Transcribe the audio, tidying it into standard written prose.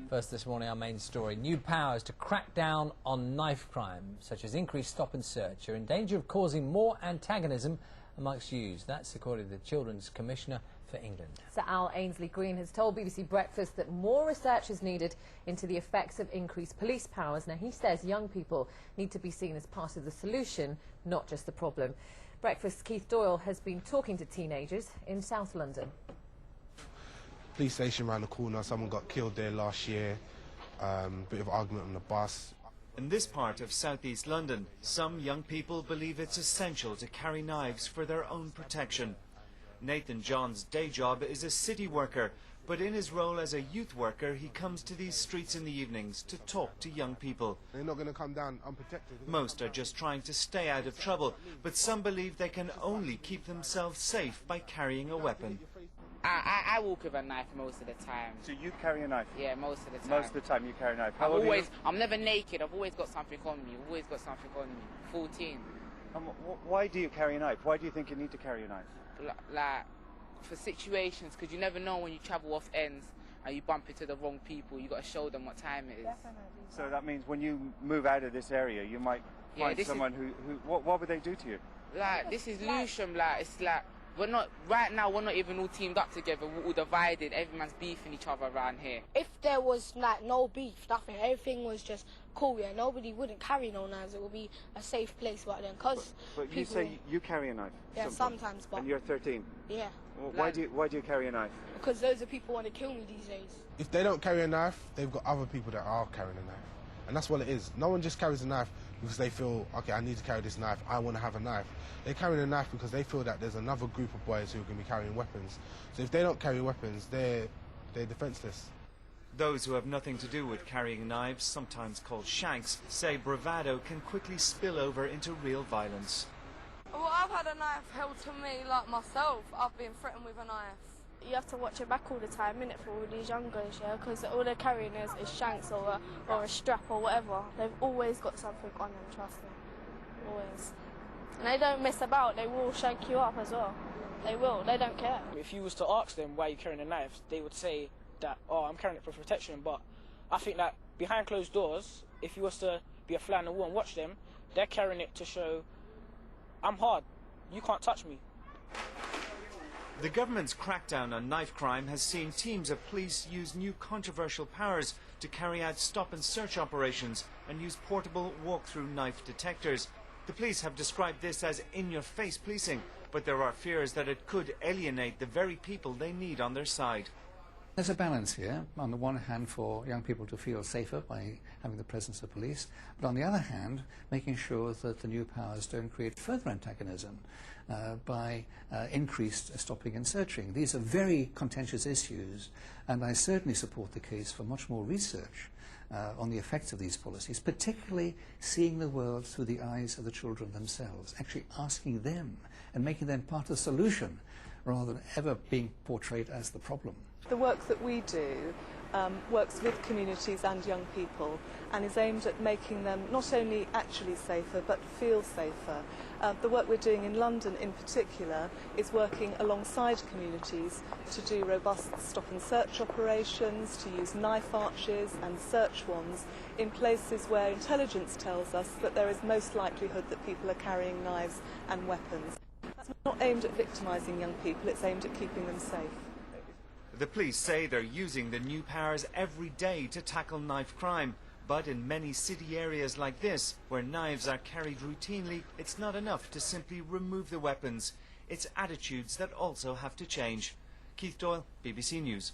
First this morning, our main story. New powers to crack down on knife crime, such as increased stop and search, are in danger of causing more antagonism amongst youths. That's according to the Children's Commissioner for England. Sir Al Ainsley-Green has told BBC Breakfast that more research is needed into the effects of increased police powers. Now, he says young people need to be seen as part of the solution, not just the problem. Breakfast's Keith Doyle has been talking to teenagers in South London. Police station around the corner, someone got killed there last year, bit of argument on the bus. In this part of southeast London, some young people believe it's essential to carry knives for their own protection. Nathan John's day job is a city worker, but in his role as a youth worker, he comes to these streets in the evenings to talk to young people. They're not going to come down unprotected. Most are just trying to stay out of trouble, but some believe they can only keep themselves safe by carrying a weapon. I walk with a knife most of the time. So you carry a knife? Yeah, most of the time. Most of the time you carry a knife. I'm never naked. I've always got something on me. 14. Why do you carry a knife? Why do you think you need to carry a knife? Like, for situations, because you never know when you travel off ends and you bump into the wrong people. You got to show them what time it is. So that means when you move out of this area, you might find someone who what would they do to you? Like, this is Lewisham. Like, it's like we're not even all teamed up together. We're all divided. Everyone's beefing each other around here. If there was like no beef, nothing, everything was just cool, yeah, nobody wouldn't carry no knives. It would be a safe place back then. But you say you carry a knife? Yeah, sometimes. But and you're 13? Yeah. Well, why do you carry a knife? Because loads of people want to kill me these days. If they don't carry a knife, they've got other people that are carrying a knife. And that's what it is. No one just carries a knife because they feel, okay, I need to carry this knife, I want to have a knife. They're carrying a knife because they feel that there's another group of boys who are going to be carrying weapons. So if they don't carry weapons, they're defenseless. Those who have nothing to do with carrying knives, sometimes called shanks, say bravado can quickly spill over into real violence. Well, I've had a knife held to me like myself. I've been threatened with a knife. You have to watch your back all the time, innit, for all these young guys, yeah, because all they're carrying is shanks or a strap or whatever. They've always got something on them, trust me. Always. And they don't mess about, they will shank you up as well. They will, they don't care. If you was to ask them why you're carrying a knife, they would say that, oh, I'm carrying it for protection, but I think that behind closed doors, if you was to be a fly on the wall and watch them, they're carrying it to show, I'm hard, you can't touch me. The government's crackdown on knife crime has seen teams of police use new controversial powers to carry out stop and search operations and use portable walk-through knife detectors. The police have described this as in-your-face policing, but there are fears that it could alienate the very people they need on their side. There's a balance here, on the one hand for young people to feel safer by having the presence of police, but on the other hand making sure that the new powers don't create further antagonism by increased stopping and searching. These are very contentious issues, and I certainly support the case for much more research on the effects of these policies, particularly seeing the world through the eyes of the children themselves, actually asking them and making them part of the solution rather than ever being portrayed as the problem. The work that we do works with communities and young people and is aimed at making them not only actually safer but feel safer. The work we're doing in London in particular is working alongside communities to do robust stop and search operations, to use knife arches and search wands in places where intelligence tells us that there is most likelihood that people are carrying knives and weapons. That's not aimed at victimising young people, it's aimed at keeping them safe. The police say they're using the new powers every day to tackle knife crime. But in many city areas like this, where knives are carried routinely, it's not enough to simply remove the weapons. It's attitudes that also have to change. Keith Doyle, BBC News.